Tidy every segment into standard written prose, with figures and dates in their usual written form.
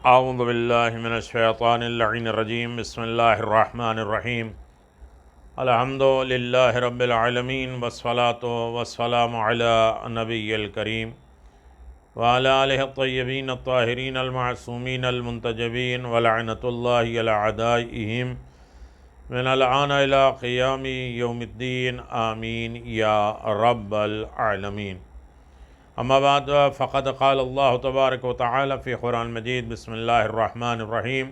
اعوذ باللہ من الشیطان اللعین الرجیم بسم اللہ الرحمن الرحیم الحمد للہ رب العالمین والصلاة والسلام علی نبی الکریم وعلی آلہ الطیبین الطاہرین المعصومین المنتجبین ولعنۃ اللہ علی اعدائہم من الآن الی قیام یوم الدین آمین یا رب العالمین. اما بعد فقد قال اللہ تبارک و تعالی فی قرآن مجید بسم اللہ الرحمن الرحیم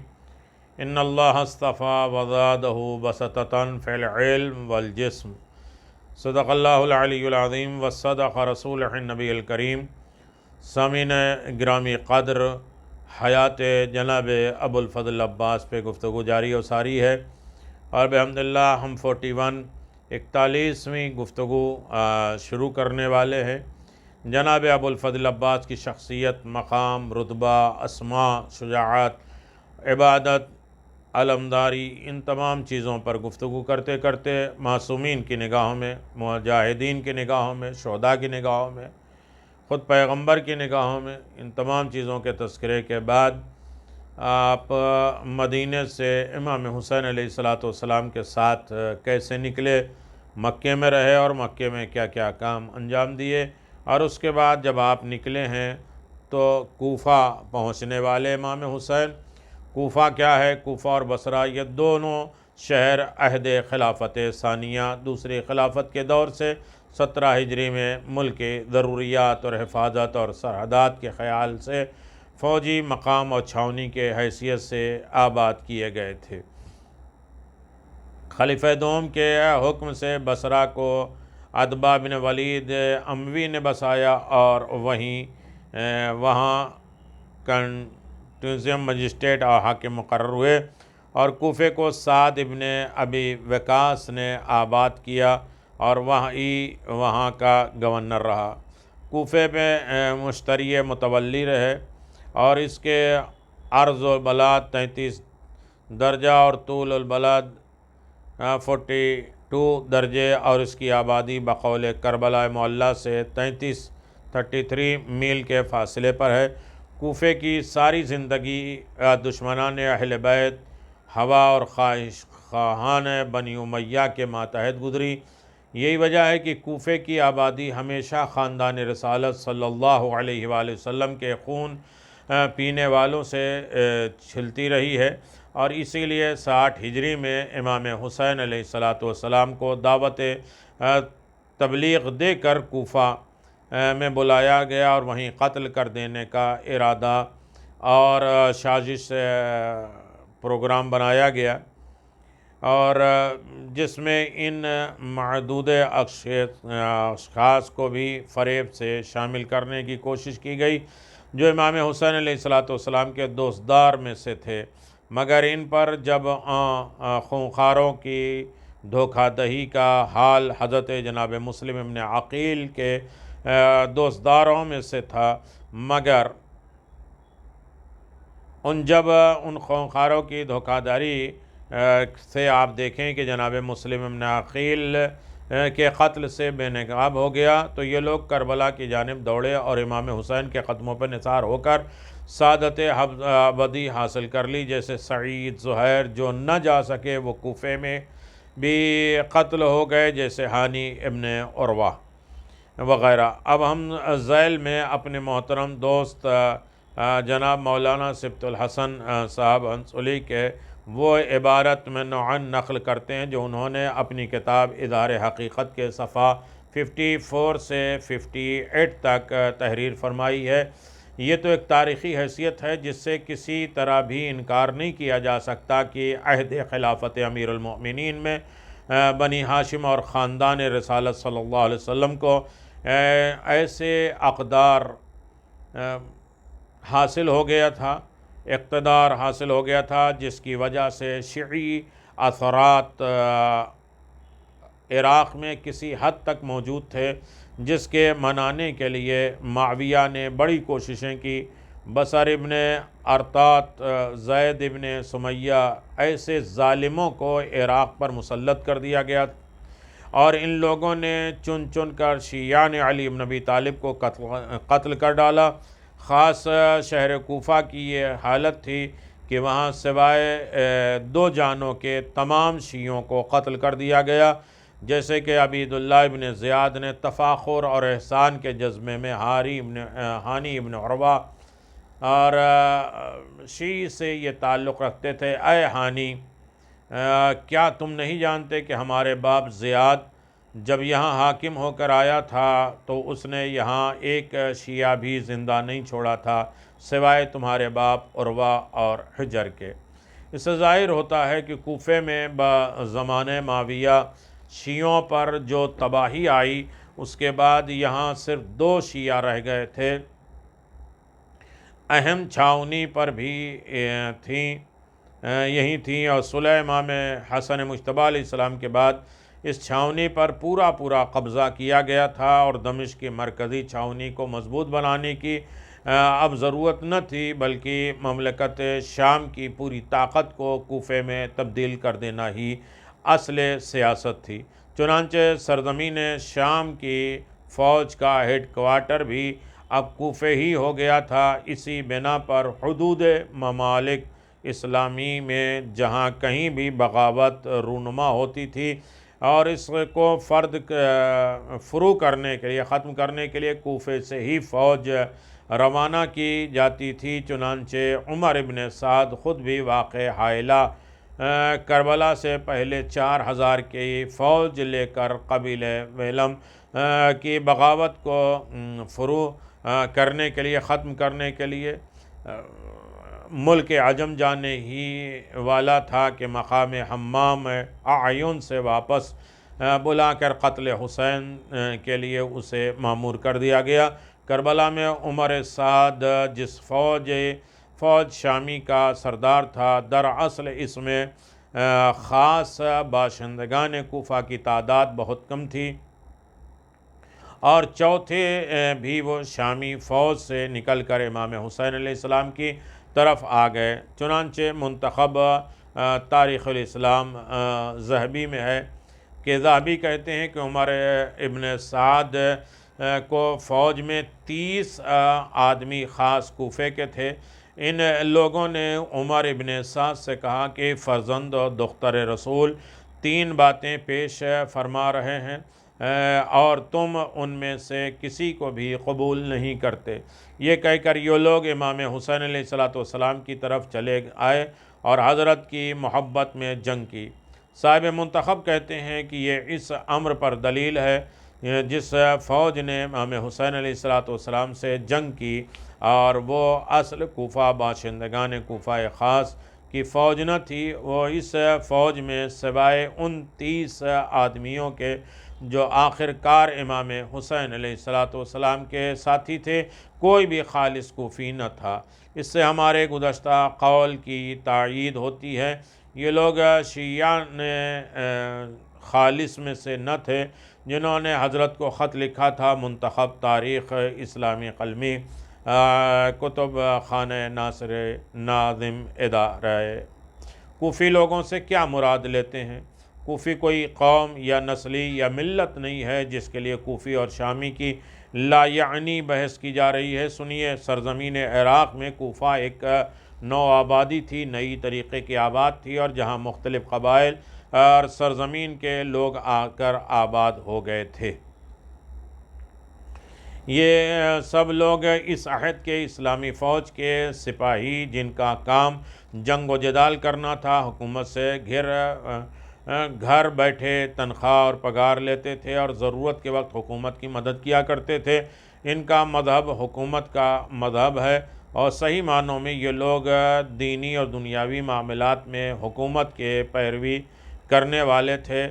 ان اللہ اصطفیٰ وزادہ بسطۃ فی العلم والجسم صدق اللہ العلی العظیم وصدق رسولہ النبی الکریم. سامعین گرامی قدر، حیات جناب ابو الفضل عباس پہ گفتگو جاری و ساری ہے اور بحمداللہ ہم 41ویں گفتگو شروع کرنے والے ہیں. جناب ابو الفضل عباس کی شخصیت، مقام، رتبہ، اسماء، شجاعت، عبادت، علمداری، ان تمام چیزوں پر گفتگو کرتے کرتے معصومین کی نگاہوں میں، مجاہدین کی نگاہوں میں، شہداء کی نگاہوں میں، خود پیغمبر کی نگاہوں میں، ان تمام چیزوں کے تذکرے کے بعد آپ مدینے سے امام حسین علیہ السلام کے ساتھ کیسے نکلے، مکے میں رہے اور مکے میں کیا کیا کام انجام دیے، اور اس کے بعد جب آپ نکلے ہیں تو کوفہ پہنچنے والے امام حسین. کوفہ کیا ہے؟ کوفہ اور بصرہ یہ دونوں شہر عہد خلافت ثانیہ دوسری خلافت کے دور سے 17 ہجری میں ملک کی ضروریات اور حفاظت اور سرحدات کے خیال سے فوجی مقام اور چھاونی کے حیثیت سے آباد کیے گئے تھے. خلیفہ دوم کے حکم سے بصرہ کو عتبہ بن ولید اموی نے بسایا اور وہاں کنٹینزیم مجسٹریٹ اور حاکم مقرر ہوئے، اور کوفے کو سعد ابن ابی وقاص نے آباد کیا اور وہاں کا گورنر رہا. کوفے میں مشتری متولی رہے اور اس کے عرض البلاد 33 درجہ اور طول البلد 42 درجے اور اس کی آبادی بقول کربلا معلیٰ سے 33 میل کے فاصلے پر ہے. کوفے کی ساری زندگی دشمنان اہل بیت، ہوا اور خواہش خواہان بنی امیہ کے ماتحت گزری. یہی وجہ ہے کہ کوفے کی آبادی ہمیشہ خاندان رسالت صلی اللہ علیہ وآلہ وسلم کے خون پینے والوں سے چھلتی رہی ہے، اور اسی لیے 60 ہجری میں امام حسین علیہ السلام کو دعوت تبلیغ دے کر کوفہ میں بلایا گیا اور وہیں قتل کر دینے کا ارادہ اور سازش پروگرام بنایا گیا، اور جس میں ان معدود اشخاص کو بھی فریب سے شامل کرنے کی کوشش کی گئی جو امام حسین علیہ السلام کے دوستدار میں سے تھے، مگر ان پر جب خونخواروں کی دھوکہ دہی کا حال حضرت جناب مسلم ابن عقیل کے دوستداروں میں سے تھا، مگر جب ان خونخواروں کی دھوکہ داری سے آپ دیکھیں کہ جناب مسلم ابن عقیل کے قتل سے بے نقاب ہو گیا تو یہ لوگ کربلا کی جانب دوڑے اور امام حسین کے قدموں پر نثار ہو کر سعادت ابدی حاصل کر لی. جیسے سعید، زہیر جو نہ جا سکے وہ کوفے میں بھی قتل ہو گئے، جیسے ہانی ابن عروہ وغیرہ. اب ہم ذیل میں اپنے محترم دوست جناب مولانا صبت الحسن صاحب انصولی کے وہ عبارت میں نوعاً نقل کرتے ہیں جو انہوں نے اپنی کتاب اظہار حقیقت کے صفحہ 54 سے 58 تک تحریر فرمائی ہے. یہ تو ایک تاریخی حیثیت ہے جس سے کسی طرح بھی انکار نہیں کیا جا سکتا کہ عہد خلافت امیر المؤمنین میں بنی ہاشم اور خاندان رسالت صلی اللہ علیہ وسلم کو ایسے اقدار حاصل ہو گیا تھا، اقتدار حاصل ہو گیا تھا جس کی وجہ سے شیعی اثرات عراق میں کسی حد تک موجود تھے، جس کے منانے کے لیے معاویہ نے بڑی کوششیں کی. بصر ابن ارطات، زید ابن سمیہ ایسے ظالموں کو عراق پر مسلط کر دیا گیا اور ان لوگوں نے چن چن کر شیعان علی بن ابی طالب کو قتل کر ڈالا. خاص شہر کوفہ کی یہ حالت تھی کہ وہاں سوائے 2 جانوں کے تمام شیعوں کو قتل کر دیا گیا، جیسے کہ عبید اللہ ابن زیاد نے تفاخر اور احسان کے جذبے میں ہانی ابن عروہ اور شیعی سے یہ تعلق رکھتے تھے، اے ہانی، کیا تم نہیں جانتے کہ ہمارے باپ زیاد جب یہاں حاکم ہو کر آیا تھا تو اس نے یہاں ایک شیعہ بھی زندہ نہیں چھوڑا تھا سوائے تمہارے باپ عروہ اور حجر کے۔ اس سے ظاہر ہوتا ہے کہ کوفے میں زمانہ معاویہ شیعوں پر جو تباہی آئی اس کے بعد یہاں صرف 2 شیعہ رہ گئے تھے۔ اہم چھاؤنی پر بھی یہی تھیں، اور صلح امام حسن مجتبیٰ علیہ السلام کے بعد اس چھاؤنی پر پورا قبضہ کیا گیا تھا، اور دمشق کی مرکزی چھاؤنی کو مضبوط بنانے کی اب ضرورت نہ تھی، بلکہ مملکت شام کی پوری طاقت کو کوفے میں تبدیل کر دینا ہی اصل سیاست تھی۔ چنانچہ سرزمین شام کی فوج کا ہیڈ کوارٹر بھی اب کوفے ہی ہو گیا تھا۔ اسی بنا پر حدود ممالک اسلامی میں جہاں کہیں بھی بغاوت رونما ہوتی تھی اور اس کو فرو کرنے کے لیے، ختم کرنے کے لیے کوفے سے ہی فوج روانہ کی جاتی تھی۔ چنانچہ عمر ابن سعد خود بھی واقع حائلہ کربلا سے پہلے 4000 کی فوج لے کر قبیلہ ویلم کی بغاوت کو فرو کرنے کے لیے، ختم کرنے کے لیے ملک عجم جانے ہی والا تھا کہ مقام حمام اعین سے واپس بلا کر قتل حسین کے لیے اسے مامور کر دیا گیا۔ کربلا میں عمر سعد جس فوج شامی کا سردار تھا، دراصل اس میں خاص باشندگان کوفہ کی تعداد بہت کم تھی، اور چوتھے بھی وہ شامی فوج سے نکل کر امام حسین علیہ السلام کی طرف آ گئے۔ چنانچہ منتخب تاریخ الاسلام ذہبی میں ہے کہ ذہبی کہتے ہیں کہ عمر ابن سعد کو فوج میں 30 آدمی خاص کوفے کے تھے۔ ان لوگوں نے عمر ابن سعد سے کہا کہ فرزند و دختر رسول 3 باتیں پیش فرما رہے ہیں اور تم ان میں سے کسی کو بھی قبول نہیں کرتے۔ یہ کہہ کر یہ لوگ امام حسین علیہ السلام کی طرف چلے آئے اور حضرت کی محبت میں جنگ کی۔ صاحب منتخب کہتے ہیں کہ یہ اس امر پر دلیل ہے جس فوج نے امام حسین علیہ السلام سے جنگ کی اور وہ اصل کوفہ باشندگان کوفہ خاص کی فوج نہ تھی، وہ اس فوج میں سوائے ان 30 آدمیوں کے جو آخر کار امام حسین علیہ السلام کے ساتھی تھے، کوئی بھی خالص کوفی نہ تھا۔ اس سے ہمارے گزشتہ قول کی تائید ہوتی ہے۔ یہ لوگ شیعہ خالص میں سے نہ تھے جنہوں نے حضرت کو خط لکھا تھا۔ منتخب تاریخ اسلامی قلمی کتب خانہ ناصر ناظم ادارہ کوفی لوگوں سے کیا مراد لیتے ہیں؟ کوفی کوئی قوم یا نسلی یا ملت نہیں ہے جس کے لیے کوفی اور شامی کی لا یعنی بحث کی جا رہی ہے۔ سنیے، سرزمین عراق میں کوفہ ایک نو آبادی تھی، نئی طریقے کی آباد تھی، اور جہاں مختلف قبائل اور سرزمین کے لوگ آ کر آباد ہو گئے تھے۔ یہ سب لوگ اس عہد کے اسلامی فوج کے سپاہی جن کا کام جنگ و جدال کرنا تھا، حکومت سے گھر بیٹھے تنخواہ اور پگار لیتے تھے اور ضرورت کے وقت حکومت کی مدد کیا کرتے تھے۔ ان کا مذہب حکومت کا مذہب ہے، اور صحیح معنوں میں یہ لوگ دینی اور دنیاوی معاملات میں حکومت کے پیروی کرنے والے تھے۔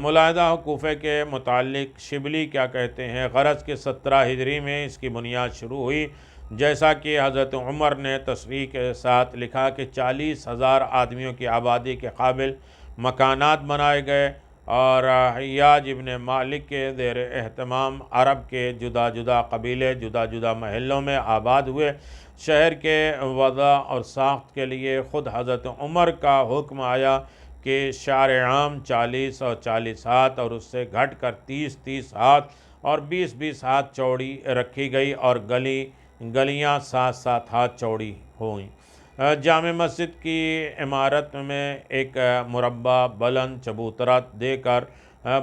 ملاحظہ کوفے کے متعلق شبلی کیا کہتے ہیں؟ غرض کہ 17 ہجری میں اس کی بنیاد شروع ہوئی، جیسا کہ حضرت عمر نے تصریح کے ساتھ لکھا کہ 40,000 آدمیوں کی آبادی کے قابل مکانات بنائے گئے، اور حیاج ابن مالک کے زیر اہتمام عرب کے جدا جدا قبیلے جدا جدا محلوں میں آباد ہوئے۔ شہر کے وضع اور ساخت کے لیے خود حضرت عمر کا حکم آیا کہ شارع عام 40 اور 40 ہاتھ اور اس سے گھٹ کر 30 ہاتھ اور 20 ہاتھ چوڑی رکھی گئی، اور گلی گلیاں ساتھ ساتھ ہاتھ چوڑی ہوئیں۔ جامع مسجد کی عمارت میں ایک مربع بلند چبوترا دے کر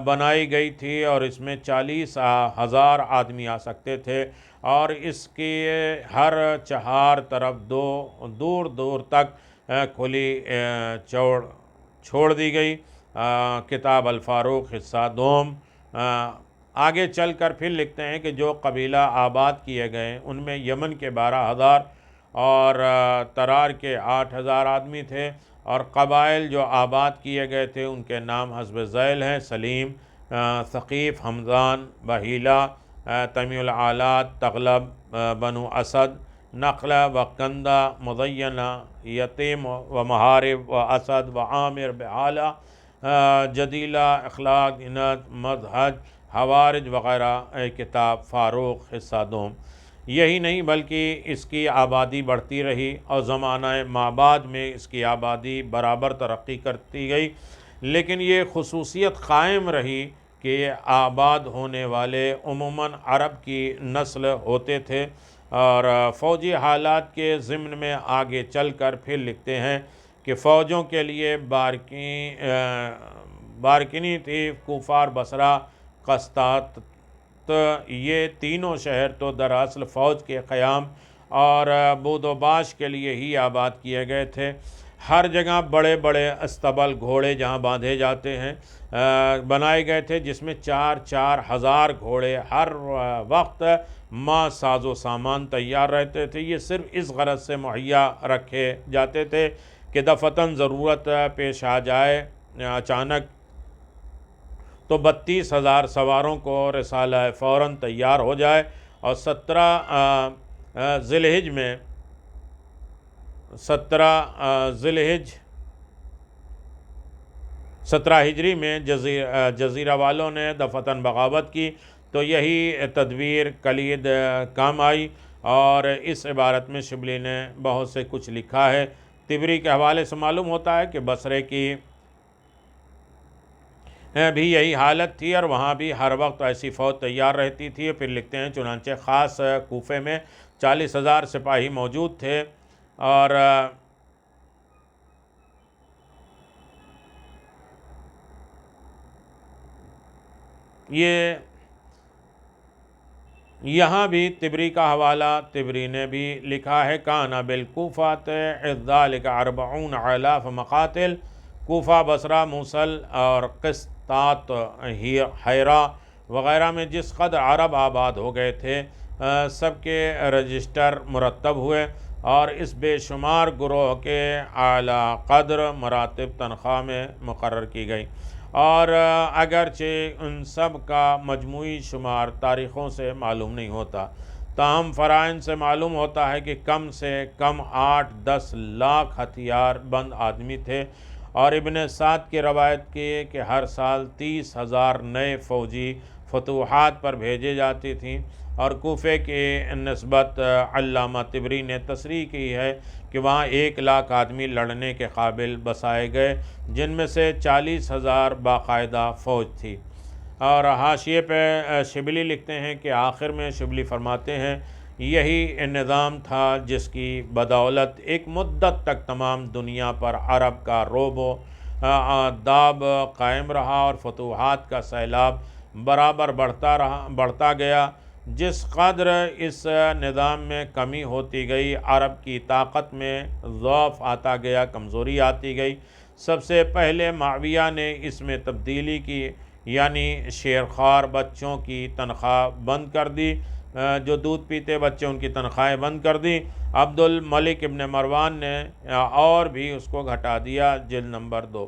بنائی گئی تھی اور اس میں 40,000 آدمی آ سکتے تھے، اور اس کی ہر چہار طرف دور دور تک کھلی چھوڑ دی گئی۔ کتاب الفاروق حصہ دوم۔ آگے چل کر پھر لکھتے ہیں کہ جو قبیلہ آباد کیے گئے ان میں یمن کے 12,000 اور ترار کے 8,000 آدمی تھے، اور قبائل جو آباد کیے گئے تھے ان کے نام حسب ذیل ہیں: سلیم، ثقیف، حمدان، بحیلہ، تمی العالات، تغلب، بنو اسد، نخلہ و کندہ، مزینہ، یتیم و محارب و اسد و عامر بحالہ، جدیلہ، اخلاق، انت، مذہج، حوارج وغیرہ۔ کتاب فاروق حصہ دوم۔ یہی نہیں بلکہ اس کی آبادی بڑھتی رہی اور زمانہ مابعد میں اس کی آبادی برابر ترقی کرتی گئی، لیکن یہ خصوصیت قائم رہی کہ آباد ہونے والے عموماً عرب کی نسل ہوتے تھے۔ اور فوجی حالات کے ضمن میں آگے چل کر پھر لکھتے ہیں کہ فوجوں کے لیے بارکنی تھی کوفہ، بصرہ، قسطاط۔ یہ تینوں شہر تو دراصل فوج کے قیام اور بود و باش کے لیے ہی آباد کیے گئے تھے۔ ہر جگہ بڑے بڑے استبل، گھوڑے جہاں باندھے جاتے ہیں، بنائے گئے تھے، جس میں 4,000 گھوڑے ہر وقت ساز و سامان تیار رہتے تھے۔ یہ صرف اس غرض سے مہیا رکھے جاتے تھے کہ دفعتاً ضرورت پیش آ جائے اچانک تو 32,000 سواروں کو رسالہ فوراً تیار ہو جائے، اور 17 ہجری میں جزیرہ والوں نے دفعتاً بغاوت کی، تو یہی تدبیر کلید کام آئی۔ اور اس عبارت میں شبلی نے بہت سے کچھ لکھا ہے۔ طبری کے حوالے سے معلوم ہوتا ہے کہ بصرے کی بھی یہی حالت تھی، اور وہاں بھی ہر وقت ایسی فوج تیار رہتی تھی۔ پھر لکھتے ہیں چنانچہ خاص کوفے میں 40,000 سپاہی موجود تھے، اور یہاں بھی طبری کا حوالہ، طبری نے بھی لکھا ہے: کانا بالکوفۃ اذ ذالک 40,000 مقاتل۔ کوفہ، بصرہ، موصل اور قسطاط، حیرہ وغیرہ میں جس قدر عرب آباد ہو گئے تھے، سب کے رجسٹر مرتب ہوئے، اور اس بے شمار گروہ کے اعلیٰ قدر مراتب تنخواہ میں مقرر کی گئی، اور اگرچہ ان سب کا مجموعی شمار تاریخوں سے معلوم نہیں ہوتا، تاہم فرائض سے معلوم ہوتا ہے کہ کم سے کم 8-10 لاکھ ہتھیار بند آدمی تھے۔ اور ابن سعد کی روایت کی کہ ہر سال 30,000 نئے فوجی فتوحات پر بھیجے جاتی تھیں، اور کوفے کے نسبت علامہ طبری نے تصریح کی ہے کہ وہاں 1 لاکھ آدمی لڑنے کے قابل بسائے گئے، جن میں سے 40,000 باقاعدہ فوج تھی۔ اور حاشیے پہ شبلی لکھتے ہیں کہ آخر میں شبلی فرماتے ہیں یہی نظام تھا جس کی بدولت ایک مدت تک تمام دنیا پر عرب کا رعب و داب قائم رہا، اور فتوحات کا سیلاب برابر بڑھتا گیا۔ جس قدر اس نظام میں کمی ہوتی گئی، عرب کی طاقت میں ضعف آتا گیا، کمزوری آتی گئی۔ سب سے پہلے معاویہ نے اس میں تبدیلی کی، یعنی شیرخوار بچوں کی تنخواہ بند کر دی، جو دودھ پیتے بچے ان کی تنخواہیں بند کر دی۔ عبد الملک ابن مروان نے اور بھی اس کو گھٹا دیا۔ جلد نمبر 2۔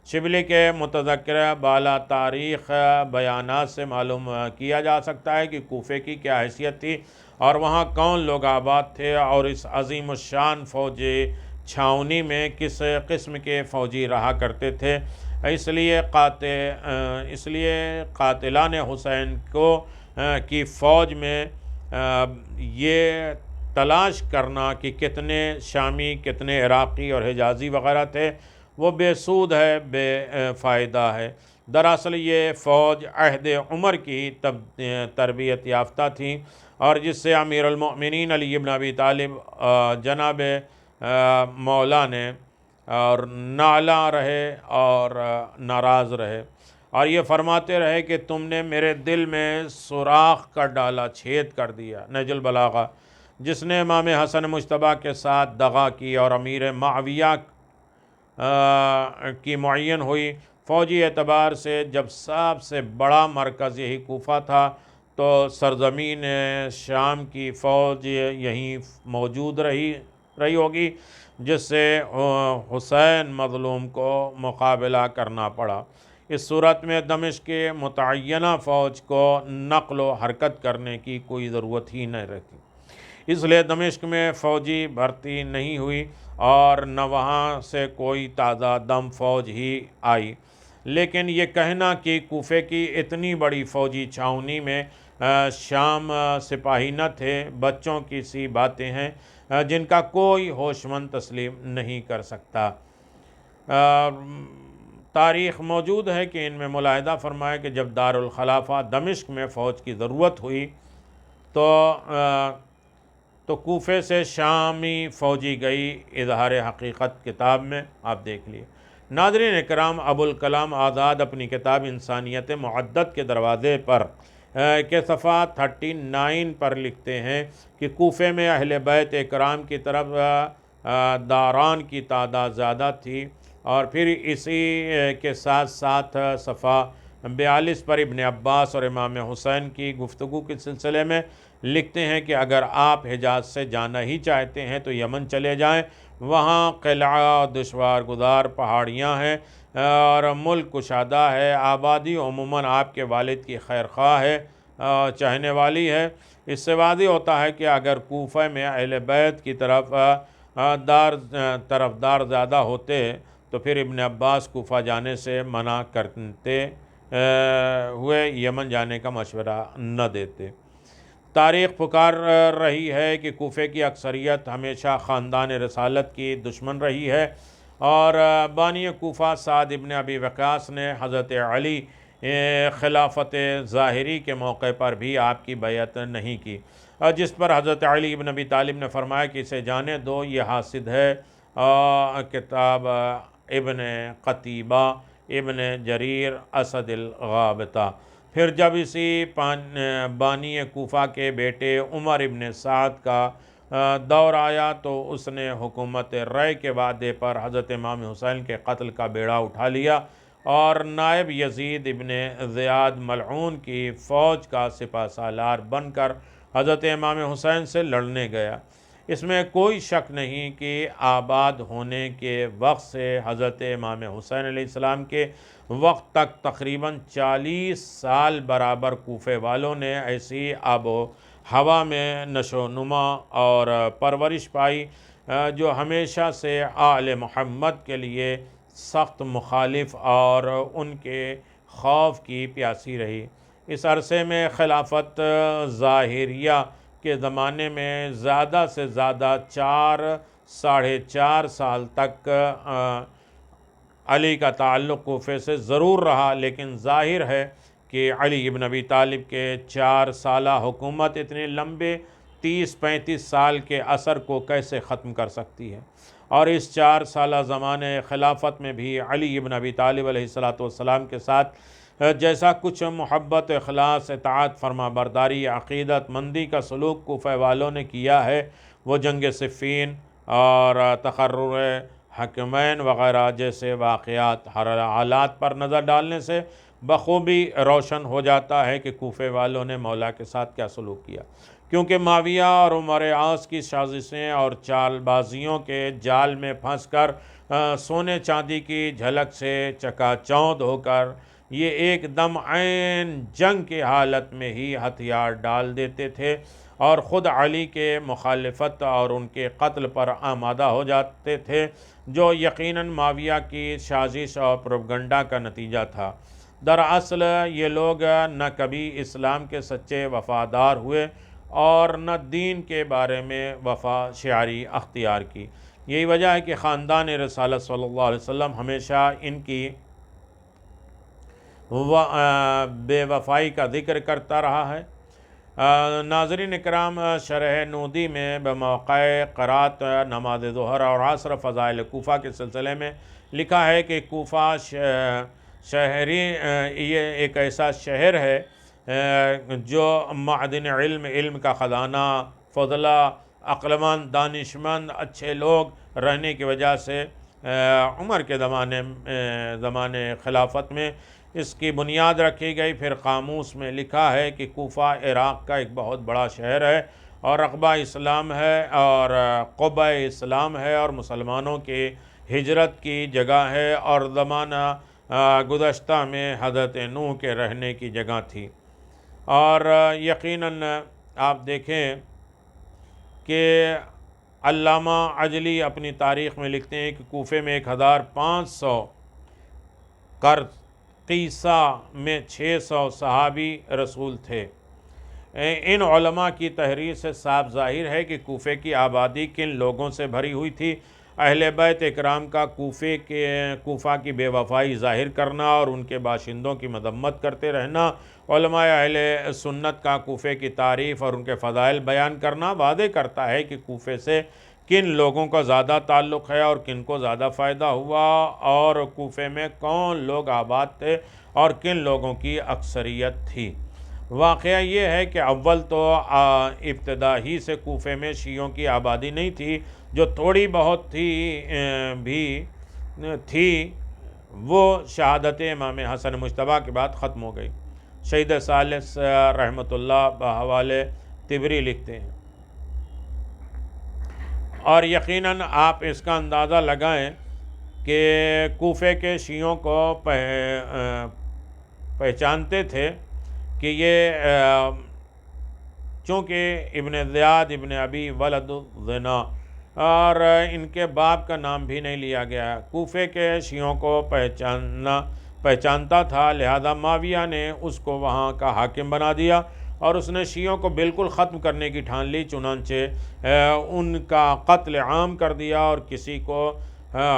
شبلی کے متذکرہ بالا تاریخ بیانات سے معلوم کیا جا سکتا ہے کہ کوفے کی کیا حیثیت تھی، اور وہاں کون لوگ آباد تھے، اور اس عظیم الشان فوجی چھاؤنی میں کس قسم کے فوجی رہا کرتے تھے۔ اس لیے قاتلان حسین کی فوج میں یہ تلاش کرنا کہ کتنے شامی، کتنے عراقی اور حجازی وغیرہ تھے، وہ بے سود ہے، بے فائدہ ہے، دراصل یہ فوج عہد عمر کی تربیت یافتہ تھی، اور جس سے امیر المؤمنین علی بن ابی طالب جناب مولا نے اور نالاں رہے اور ناراض رہے، اور یہ فرماتے رہے کہ تم نے میرے دل میں سوراخ کر ڈالا، چھید کر دیا۔ نہج البلاغہ، جس نے امام حسن مجتبیٰ کے ساتھ دغا کی اور امیر معاویہ کی معین ہوئی۔ فوجی اعتبار سے جب سب سے بڑا مرکز یہی کوفہ تھا، تو سرزمین شام کی فوج یہیں موجود رہی ہوگی، جس سے حسین مظلوم کو مقابلہ کرنا پڑا۔ اس صورت میں دمشق کے متعینہ فوج کو نقل و حرکت کرنے کی کوئی ضرورت ہی نہیں رہتی، اس لیے دمشق میں فوجی بھرتی نہیں ہوئی اور نہ وہاں سے کوئی تازہ دم فوج ہی آئی۔ لیکن یہ کہنا کہ کوفے کی اتنی بڑی فوجی چھاؤنی میں شام سپاہی نہ تھے، بچوں کی سی باتیں ہیں جن کا کوئی ہوش مند تسلیم نہیں کر سکتا۔ تاریخ موجود ہے کہ ان میں ملاحظہ فرمایا کہ جب دارالخلافہ دمشق میں فوج کی ضرورت ہوئی تو کوفے سے شامی فوجی گئی۔ اظہار حقیقت کتاب میں آپ دیکھ لیے۔ ناظرین اکرام، ابوالکلام آزاد اپنی کتاب انسانیت معدت کے دروازے پر کے صفحہ 39 پر لکھتے ہیں کہ کوفے میں اہل بیت اکرام کی طرف داران کی تعداد زیادہ تھی، اور پھر اسی کے ساتھ ساتھ صفحہ 42 پر ابن عباس اور امام حسین کی گفتگو کے سلسلے میں لکھتے ہیں کہ اگر آپ حجاز سے جانا ہی چاہتے ہیں تو یمن چلے جائیں، وہاں قلعہ، دشوار گزار پہاڑیاں ہیں اور ملک کشادہ ہے، آبادی عموماً آپ کے والد کی خیر خواہ ہے، چاہنے والی ہے۔ اس سے واضح ہوتا ہے کہ اگر کوفہ میں اہل بیت کی طرفدار زیادہ ہوتے تو پھر ابن عباس کوفہ جانے سے منع کرتے ہوئے یمن جانے کا مشورہ نہ دیتے۔ تاریخ پکار رہی ہے کہ کوفے کی اکثریت ہمیشہ خاندان رسالت کی دشمن رہی ہے، اور بانی کوفہ سعد ابن ابی وقاص نے حضرت علی خلافت ظاہری کے موقع پر بھی آپ کی بیعت نہیں کی، جس پر حضرت علی ابن ابی طالب نے فرمایا کہ اسے جانے دو، یہ حاسد ہے۔ کتاب ابن قتیبہ ابن جریر اسد الغابطہ۔ پھر جب اسی بانی کوفہ کے بیٹے عمر ابن سعد کا دور آیا تو اس نے حکومت رائے کے وعدے پر حضرت امام حسین کے قتل کا بیڑا اٹھا لیا اور نائب یزید ابن زیاد ملعون کی فوج کا سپہ سالار بن کر حضرت امام حسین سے لڑنے گیا۔ اس میں کوئی شک نہیں کہ آباد ہونے کے وقت سے حضرت امام حسین علیہ السلام کے وقت تک تقریباً 40 سال برابر کوفے والوں نے ایسی آب و ہوا میں نشو و نما اور پرورش پائی جو ہمیشہ سے آل محمد کے لیے سخت مخالف اور ان کے خوف کی پیاسی رہی۔ اس عرصے میں خلافت ظاہریہ کے زمانے میں زیادہ سے زیادہ 4.5 سال تک علی کا تعلق کوفے سے ضرور رہا، لیکن ظاہر ہے کہ علی ابن ابی طالب کے 4 سالہ حکومت اتنے لمبے 30-35 سال کے اثر کو کیسے ختم کر سکتی ہے، اور اس 4 سالہ زمانے خلافت میں بھی علی ابن ابی طالب علیہ السلام کے ساتھ جیسا کچھ محبت، اخلاص، اطاعت، فرما برداری، عقیدت مندی کا سلوک کوفہ والوں نے کیا ہے، وہ جنگ صفین اور تقرر حکمین وغیرہ جیسے واقعات حالات پر نظر ڈالنے سے بخوبی روشن ہو جاتا ہے کہ کوفے والوں نے مولا کے ساتھ کیا سلوک کیا، کیونکہ معاویہ اور عمر عاص کی سازشیں اور چال بازیوں کے جال میں پھنس کر سونے چاندی کی جھلک سے چکا چوندھ ہو کر یہ ایک دم عین جنگ کی حالت میں ہی ہتھیار ڈال دیتے تھے اور خود علی کے مخالفت اور ان کے قتل پر آمادہ ہو جاتے تھے، جو یقیناً معاویہ کی سازش اور پروپیگنڈا کا نتیجہ تھا۔ دراصل یہ لوگ نہ کبھی اسلام کے سچے وفادار ہوئے اور نہ دین کے بارے میں وفا شعاری اختیار کی۔ یہی وجہ ہے کہ خاندان رسالت صلی اللہ علیہ وسلم ہمیشہ ان کی بے وفائی کا ذکر کرتا رہا ہے۔ ناظرین اکرام، شرح نودی میں بموقع قرات نماز ظہر اور عصر فضائل کوفہ کے سلسلے میں لکھا ہے کہ کوفہ شہری یہ ایک ایسا شہر ہے جو معدن علم کا خزانہ، فضلہ، عقلمند، دانشمند، اچھے لوگ رہنے کی وجہ سے عمر کے زمانے خلافت میں اس کی بنیاد رکھی گئی۔ پھر قاموس میں لکھا ہے کہ کوفہ عراق کا ایک بہت بڑا شہر ہے اور رقبہ اسلام ہے اور قبہ اسلام ہے اور مسلمانوں کی ہجرت کی جگہ ہے اور زمانہ گزشتہ میں حضرت نوح کے رہنے کی جگہ تھی۔ اور یقیناً آپ دیکھیں کہ علامہ عجلی اپنی تاریخ میں لکھتے ہیں کہ کوفے میں 1500 قرض، قیسہ میں 600 صحابی رسول تھے۔ ان علماء کی تحریر سے صاف ظاہر ہے کہ کوفے کی آبادی کن لوگوں سے بھری ہوئی تھی۔ اہل بیت اکرام کا کوفہ کی بے وفائی ظاہر کرنا اور ان کے باشندوں کی مذمت کرتے رہنا، علماء اہل سنت کا کوفے کی تعریف اور ان کے فضائل بیان کرنا واضح کرتا ہے کہ کوفے سے کن لوگوں کا زیادہ تعلق ہے اور کن کو زیادہ فائدہ ہوا، اور کوفے میں کون لوگ آباد تھے اور کن لوگوں کی اکثریت تھی۔ واقعہ یہ ہے کہ اول تو ابتدا ہی سے کوفے میں شیعوں کی آبادی نہیں تھی، جو تھوڑی بہت تھی وہ شہادت امام حسن مجتبیٰ کے بعد ختم ہو گئی۔ شہید ثالث رحمۃ اللہ بحوالِ طبری لکھتے ہیں۔ اور یقیناً آپ اس کا اندازہ لگائیں کہ کوفے کے شیعوں کو پہچانتے تھے کہ یہ چونکہ ابن زیاد ابن ابی ولد الزنا اور ان کے باپ کا نام بھی نہیں لیا گیا، کوفے کے شیعوں کو پہچانتا تھا، لہذا معاویہ نے اس کو وہاں کا حاکم بنا دیا اور اس نے شیعوں کو بالکل ختم کرنے کی ٹھان لی، چنانچہ ان کا قتل عام کر دیا اور کسی کو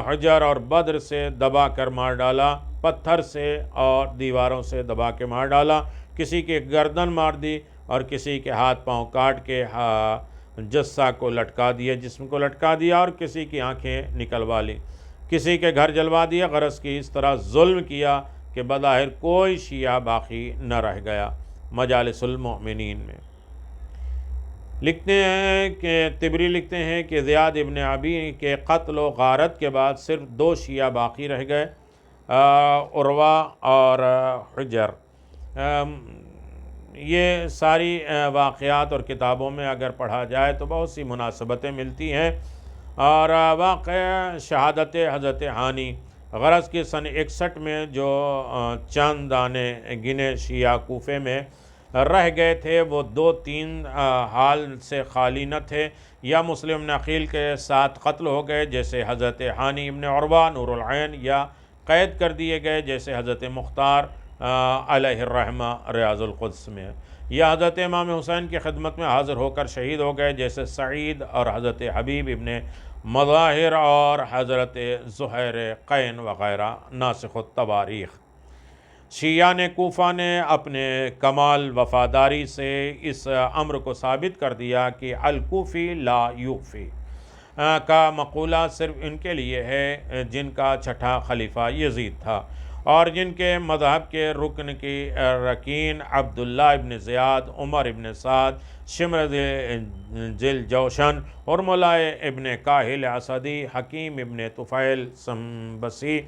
حجر اور بدر سے دبا کر مار ڈالا، پتھر سے اور دیواروں سے دبا کے مار ڈالا، کسی کے گردن مار دی اور کسی کے ہاتھ پاؤں کاٹ کے جثہ کو لٹکا دیا، جسم کو لٹکا دیا اور کسی کی آنکھیں نکلوا لی، کسی کے گھر جلوا دیا۔ غرض کی اس طرح ظلم کیا کہ بظاہر کوئی شیعہ باقی نہ رہ گیا۔ مجالس المؤمنین میں لکھتے ہیں کہ طبری لکھتے ہیں کہ زیاد ابن ابی کے قتل و غارت کے بعد صرف 2 شیعہ باقی رہ گئے، عروہ اور حجر۔ یہ ساری واقعات اور کتابوں میں اگر پڑھا جائے تو بہت سی مناسبتیں ملتی ہیں، اور واقعہ شہادت حضرت ہانی، غرض کہ سن 61 میں جو چند دانے گنے شیعہ کوفے میں رہ گئے تھے وہ 2-3 حال سے خالی نہ تھے، یا مسلم نقیل کے ساتھ قتل ہو گئے جیسے حضرت ہانی ابن عروہ نور العین، یا قید کر دیے گئے جیسے حضرت مختار علیہ الرحمہ ریاض القدس میں، یا حضرت امام حسین کی خدمت میں حاضر ہو کر شہید ہو گئے جیسے سعید اور حضرت حبیب ابن مظاہر اور حضرت زہیر قین وغیرہ ناسخ التواریخ۔ شیعہ کوفہ نے اپنے کمال وفاداری سے اس امر کو ثابت کر دیا کہ الکوفی لا یوفی کا مقولہ صرف ان کے لیے ہے جن کا چھٹا خلیفہ یزید تھا اور جن کے مذہب کے رکن کی رکین عبداللہ ابن زیاد، عمر ابن سعد، شمر ذیل جوشن، ارملہ ابن کاہل اسدی، حکیم ابن طفیل سنبسی،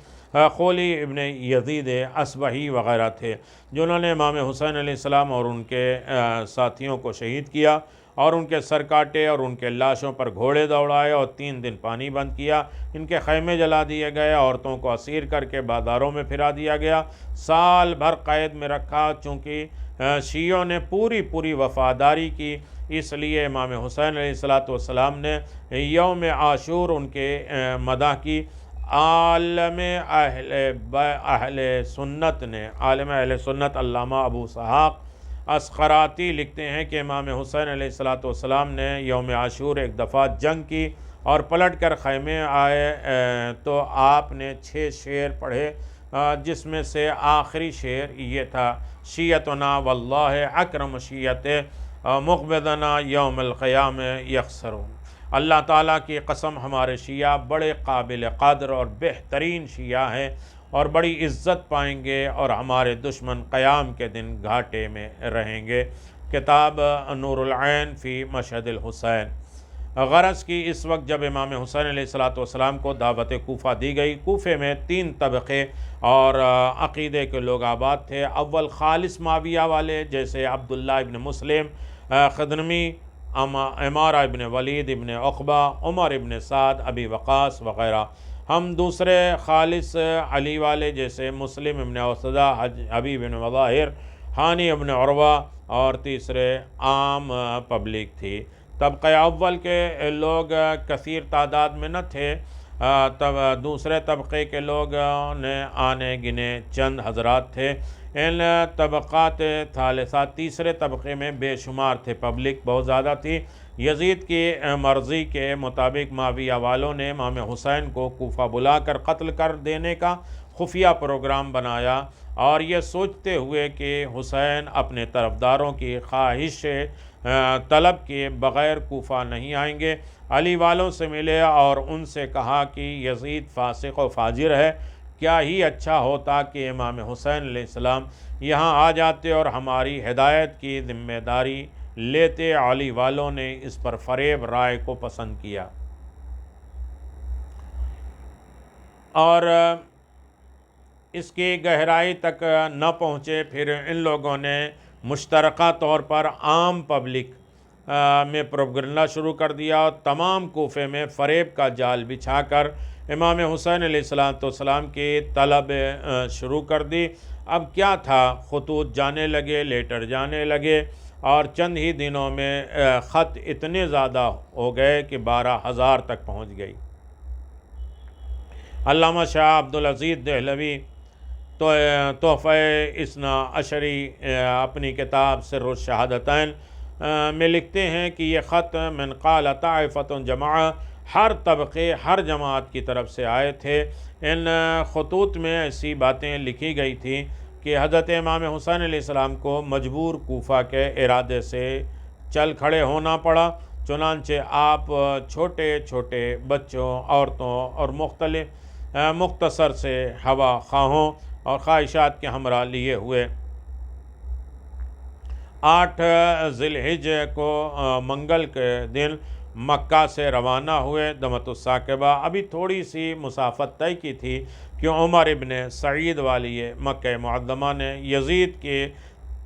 خولی ابن یزید اصبہی وغیرہ تھے، جنہوں نے امام حسین علیہ السلام اور ان کے ساتھیوں کو شہید کیا اور ان کے سر کاٹے اور ان کے لاشوں پر گھوڑے دوڑائے اور 3 دن پانی بند کیا، ان کے خیمے جلا دیے گئے، عورتوں کو اسیر کر کے بازاروں میں پھرا دیا گیا، سال بھر قید میں رکھا۔ چونکہ شیعوں نے پوری وفاداری کی، اس لیے امام حسین علیہ السلام نے یوم عاشور ان کے مدح کی۔ عالم اہل سنت علامہ ابو اسحاق اسقراتی لکھتے ہیں کہ امام حسین علیہ السلام نے یوم عاشور ایک دفعہ جنگ کی اور پلٹ کر خیمے آئے تو آپ نے 6 شعر پڑھے جس میں سے آخری شعر یہ تھا، شیعتنا واللہ اکرم شیعت مقبدنا یوم القیام یخسرون۔ اللہ تعالیٰ کی قسم ہمارے شیعہ بڑے قابل قدر اور بہترین شیعہ ہیں اور بڑی عزت پائیں گے، اور ہمارے دشمن قیام کے دن گھاٹے میں رہیں گے۔ کتاب نور العین فی مشہد الحسین۔ غرض کی اس وقت جب امام حسین علیہ السلام کو دعوت کوفہ دی گئی، کوفے میں 3 طبقے اور عقیدے کے لوگ آباد تھے۔ اول خالص معاویہ والے جیسے عبداللہ ابن مسلم خدنمی، عمارہ ابن ولید ابن عقبہ، عمر ابن سعد، ابی وقاص وغیرہ۔ ہم دوسرے خالص علی والے جیسے مسلم ابن اوسدہ، حبیب ابن مظاہر، ہانی ابن عروہ، اور تیسرے عام پبلک تھی۔ طبقہ اول کے لوگ کثیر تعداد میں نہ تھے، تب دوسرے طبقے کے لوگ نے آنے گنے چند حضرات تھے۔ ان طبقات ثالثہ تیسرے طبقے میں بے شمار تھے، پبلک بہت زیادہ تھی۔ یزید کی مرضی کے مطابق معاویہ والوں نے امام حسین کو کوفہ بلا کر قتل کر دینے کا خفیہ پروگرام بنایا، اور یہ سوچتے ہوئے کہ حسین اپنے طرفداروں کی خواہش طلب کے بغیر کوفہ نہیں آئیں گے، علی والوں سے ملے اور ان سے کہا کہ یزید فاسق و فاجر ہے، کیا ہی اچھا ہوتا کہ امام حسین علیہ السلام یہاں آ جاتے اور ہماری ہدایت کی ذمہ داری لیتے۔ علی والوں نے اس پر فریب رائے کو پسند کیا اور اس کی گہرائی تک نہ پہنچے۔ پھر ان لوگوں نے مشترکہ طور پر عام پبلک میں پروپیگنڈا شروع کر دیا اور تمام کوفے میں فریب کا جال بچھا کر امام حسین علیہ السلام کی طلب شروع کر دی۔ اب کیا تھا، خطوط جانے لگے، لیٹر جانے لگے، اور چند ہی دنوں میں خط اتنے زیادہ ہو گئے کہ 12,000 تک پہنچ گئی۔ علامہ شاہ عبدالعزیز دہلوی تحفہ اثنا عشری اپنی کتاب سر الشہادتین میں لکھتے ہیں کہ یہ خط من قال طائفۃ جماعہ، ہر طبقے ہر جماعت کی طرف سے آئے تھے۔ ان خطوط میں ایسی باتیں لکھی گئی تھیں کہ حضرت امام حسین علیہ السلام کو مجبور کوفہ کے ارادے سے چل کھڑے ہونا پڑا، چنانچہ آپ چھوٹے چھوٹے بچوں، عورتوں اور مختصر سے ہوا خواہوں اور خواہشات کے ہمراہ لیے ہوئے 8 ذی الحجہ کو منگل کے دن مکہ سے روانہ ہوئے۔ دمت الثاقبہ ابھی تھوڑی سی مسافت طے کی تھی کہ عمر ابن سعید والی مکہ معظمہ نے یزید کے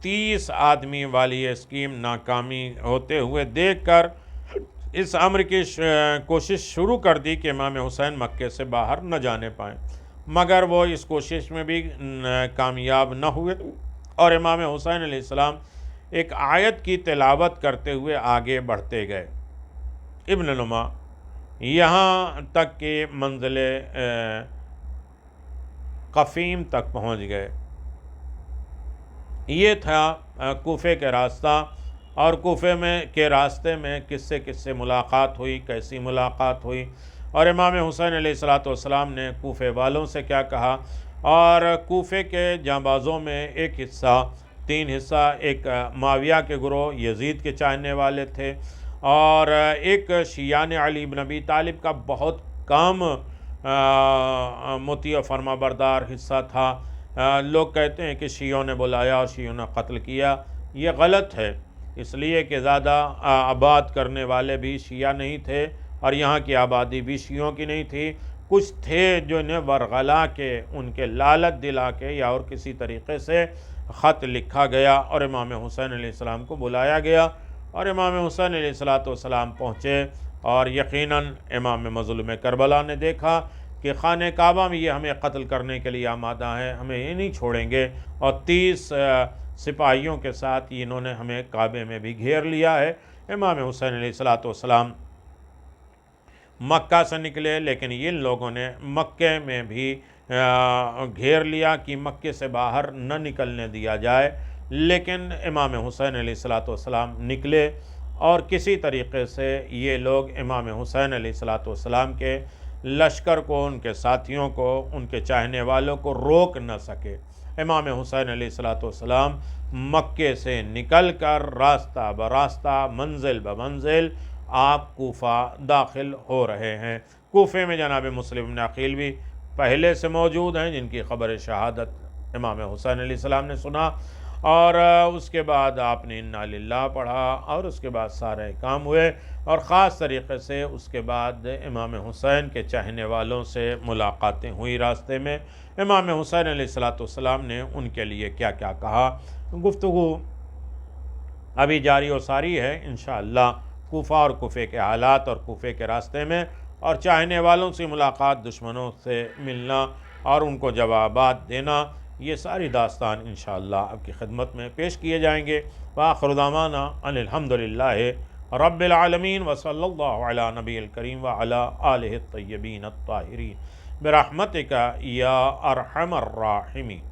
30 آدمی والی اسکیم ناکامی ہوتے ہوئے دیکھ کر اس امر کی کوشش شروع کر دی کہ امام حسین مکے سے باہر نہ جانے پائیں، مگر وہ اس کوشش میں بھی کامیاب نہ ہوئے اور امام حسین علیہ السلام ایک آیت کی تلاوت کرتے ہوئے آگے بڑھتے گئے۔ ابن نما یہاں تک کہ منزل قفیم تک پہنچ گئے۔ یہ تھا کوفے کے راستہ، اور کوفے کے راستے میں کس سے ملاقات ہوئی، کیسی ملاقات ہوئی، اور امام حسین علیہ السلام نے کوفے والوں سے کیا کہا۔ اور کوفے کے جانبازوں میں ایک حصہ، 3 حصہ، ایک معاویہ کے گروہ یزید کے چاہنے والے تھے، اور ایک شیعان علی بن ابی طالب کا بہت کم مطیع و فرما بردار حصہ تھا۔ لوگ کہتے ہیں کہ شیعوں نے بلایا اور شیعوں نے قتل کیا، یہ غلط ہے، اس لیے کہ زیادہ آباد کرنے والے بھی شیعہ نہیں تھے اور یہاں کی آبادی بھی شیعوں کی نہیں تھی۔ کچھ تھے جو انہیں ورغلا کے، ان کے لالچ دلا کے یا اور کسی طریقے سے خط لکھا گیا اور امام حسین علیہ السلام کو بلایا گیا، اور امام حسین علیہ السلام پہنچے، اور یقیناً امام مظلوم کربلا نے دیکھا کہ خانہ کعبہ میں یہ ہمیں قتل کرنے کے لیے آمادہ ہیں، ہمیں یہ نہیں چھوڑیں گے، اور 30 سپاہیوں کے ساتھ انہوں نے ہمیں کعبے میں بھی گھیر لیا ہے۔ امام حسین علیہ السلام مکہ سے نکلے، لیکن ان لوگوں نے مکے میں بھی گھیر لیا کہ مکے سے باہر نہ نکلنے دیا جائے، لیکن امام حسین علیہ السلام نکلے، اور کسی طریقے سے یہ لوگ امام حسین علیہ السلام کے لشکر کو، ان کے ساتھیوں کو، ان کے چاہنے والوں کو روک نہ سکے۔ امام حسین علیہ السلام مکے سے نکل کر راستہ براستہ، منزل بمنزل آپ کوفہ داخل ہو رہے ہیں۔ کوفے میں جناب مسلم بن عقیل بھی پہلے سے موجود ہیں، جن کی خبر شہادت امام حسین علیہ السلام نے سنا، اور اس کے بعد آپ نے انا للہ پڑھا، اور اس کے بعد سارے کام ہوئے، اور خاص طریقے سے اس کے بعد امام حسین کے چاہنے والوں سے ملاقاتیں ہوئی راستے میں۔ امام حسین علیہ السلام نے ان کے لیے کیا کیا کہا، گفتگو ابھی جاری و ساری ہے انشاءاللہ۔ کوفہ اور کوفے کے حالات اور کوفے کے راستے میں، اور چاہنے والوں سے ملاقات، دشمنوں سے ملنا اور ان کو جوابات دینا، یہ ساری داستان انشاءاللہ آپ کی خدمت میں پیش کیے جائیں گے۔ وآخر دعوانا ان الحمدللہ رب العالمین، وصلی اللہ علی نبی الکریم وعلی آلہ الطیبین الطاہرین برحمتک یا ارحم الراحمین۔